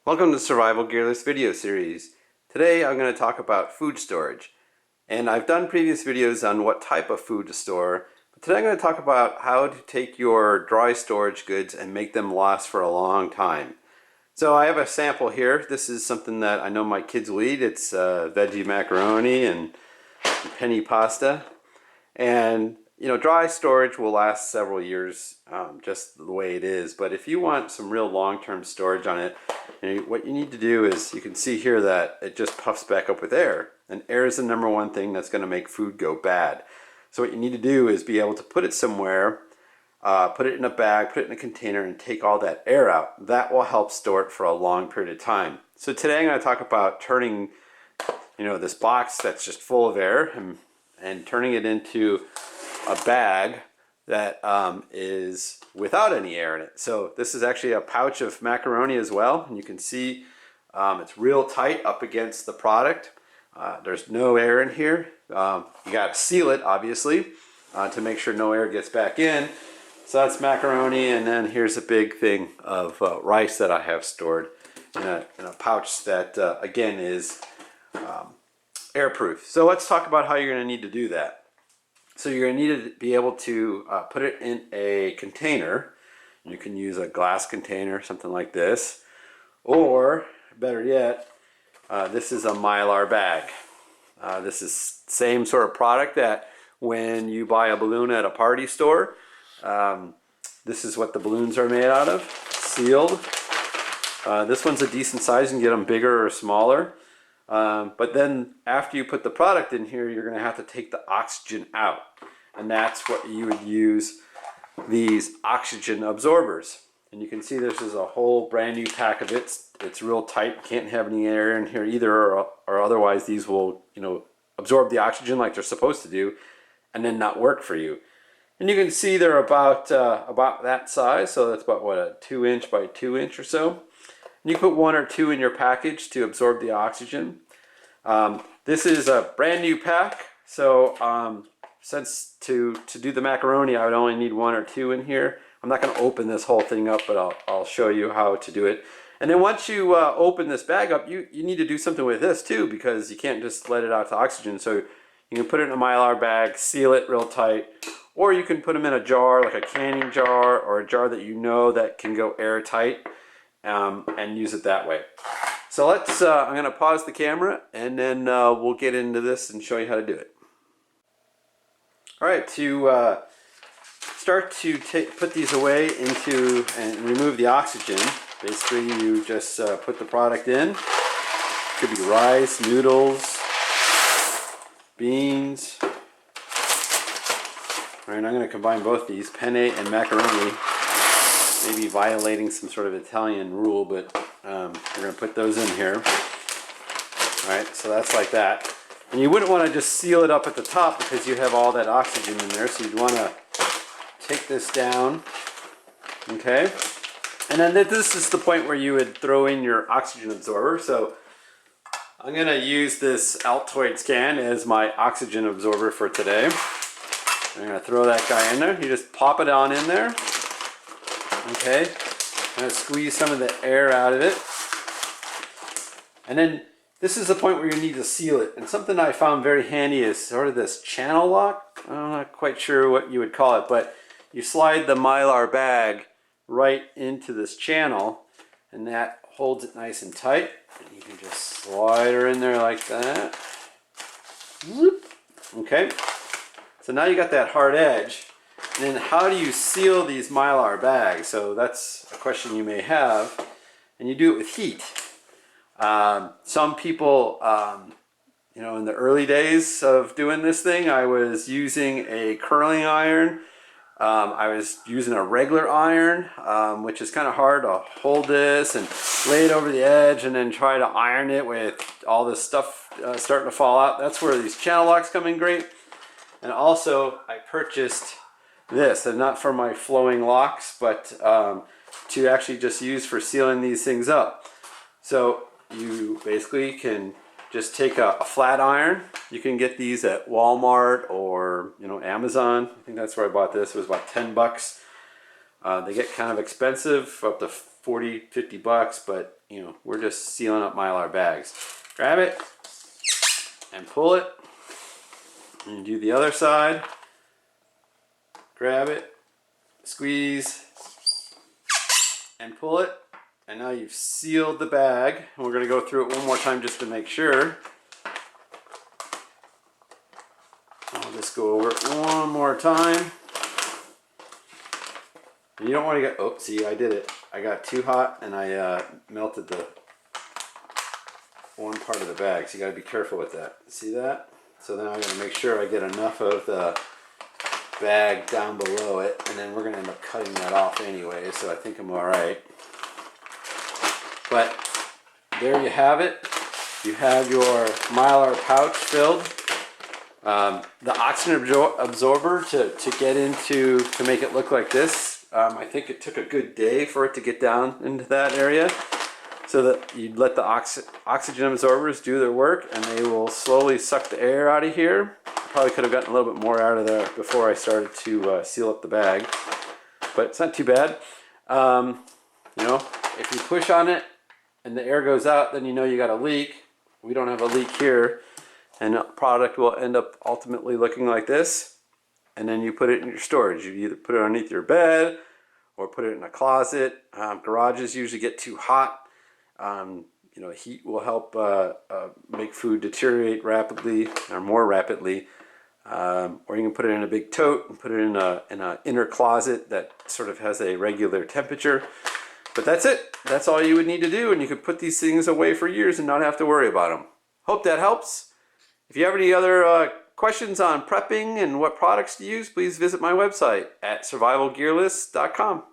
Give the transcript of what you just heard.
Welcome to Survival Gearless video series. Today I'm going to talk about food storage. And I've done previous videos on what type of food to store, but today I'm going to talk about how to take your dry storage goods and make them last for a long time. So I have a sample here. This is something that I know my kids will eat. It's veggie macaroni and penny pasta. And you know, dry storage will last several years just the way it is. But if you want some real long-term storage on it, what you need to do is, you can see here that it just puffs back up with air. And air is the number one thing that's going to make food go bad. So what you need to do is be able to put it somewhere, put it in a bag, put it in a container, and take all that air out. That will help store it for a long period of time. So today I'm going to talk about turning, this box that's just full of air and turning it into a bag that is without any air in it. So this is actually a pouch of macaroni as well, and you can see it's real tight up against the product. There's no air in here. You got to seal it, obviously, to make sure no air gets back in. So that's macaroni, and then here's a big thing of rice that I have stored in a pouch that again is airproof. So let's talk about how you're going to need to do that. So you're going to need to be able to put it in a container. You can use a glass container, something like this. Or, better yet, this is a Mylar bag. This is the same sort of product that when you buy a balloon at a party store, this is what the balloons are made out of, sealed. This one's a decent size. You can get them bigger or smaller. But then after you put the product in here, you're going to have to take the oxygen out. And that's what you would use these oxygen absorbers. And you can see this is a whole brand new pack of it. It's real tight. Can't have any air in here either, or otherwise these will, absorb the oxygen like they're supposed to do and then not work for you. And you can see they're about that size. So that's about, what, a 2" by 2" or so. And you put 1 or 2 in your package to absorb the oxygen. This is a brand new pack, so since to do the macaroni I would only need 1 or 2 in here. I'm not going to open this whole thing up, but I'll show you how to do it. And then once you open this bag up, you need to do something with this too, because you can't just let it out to oxygen. So you can put it in a Mylar bag, seal it real tight, or you can put them in a jar, like a canning jar, or a jar that that can go airtight. And use it that way. So I'm going to pause the camera, and then we'll get into this and show you how to do it. Alright, to start to put these away and remove the oxygen, basically you just put the product in. It could be rice, noodles, beans. Alright, I'm going to combine both these, penne and macaroni. Maybe violating some sort of Italian rule, but we're going to put those in here. Alright, so that's like that. And you wouldn't want to just seal it up at the top because you have all that oxygen in there, so you'd want to take this down. Okay? And then this is the point where you would throw in your oxygen absorber. So I'm going to use this Altoids can as my oxygen absorber for today. I'm going to throw that guy in there. You just pop it on in there. Okay, I'm going to squeeze some of the air out of it. And then this is the point where you need to seal it. And something I found very handy is sort of this channel lock. I'm not quite sure what you would call it, but you slide the Mylar bag right into this channel, and that holds it nice and tight. And you can just slide her in there like that. Okay, so now you got that hard edge. And then how do you seal these Mylar bags? So that's a question you may have. And you do it with heat. Some people, in the early days of doing this thing, I was using a curling iron. I was using a regular iron, which is kind of hard to hold this and lay it over the edge and then try to iron it with all this stuff starting to fall out. That's where these channel locks come in great. And also, I purchased this, and not for my flowing locks, but to actually just use for sealing these things up. So you basically can just take a flat iron. You can get these at Walmart or Amazon. I think that's where I bought this. It was about 10 bucks. They get kind of expensive, up to 40, 50 bucks, but you know, we're just sealing up Mylar bags. Grab it and pull it, and do the other side. Grab it, squeeze, and pull it. And now you've sealed the bag. And we're going to go through it one more time just to make sure. I'll just go over it one more time. You don't want to get, oh, see, I did it. I got too hot and I melted the one part of the bag. So you got to be careful with that. See that? So then I'm going to make sure I get enough of the bag down below it, and then we're going to end up cutting that off anyway, so I think I'm all right. But there you have it. You have your Mylar pouch filled. The oxygen absorber to get into, to make it look like this, I think it took a good day for it to get down into that area, so that you let the oxygen absorbers do their work, and they will slowly suck the air out of here. Probably could have gotten a little bit more out of there before I started to seal up the bag, but it's not too bad. You know, if you push on it and the air goes out, then you know you got a leak. We don't have a leak here, and the product will end up ultimately looking like this. And then you put it in your storage. You either put it underneath your bed or put it in a closet. Garages usually get too hot. You know, heat will help make food deteriorate rapidly, or more rapidly. Or you can put it in a big tote and put it in an inner closet that sort of has a regular temperature. But that's it. That's all you would need to do, and you could put these things away for years and not have to worry about them. Hope that helps. If you have any other questions on prepping and what products to use, please visit my website at survivalgearlist.com.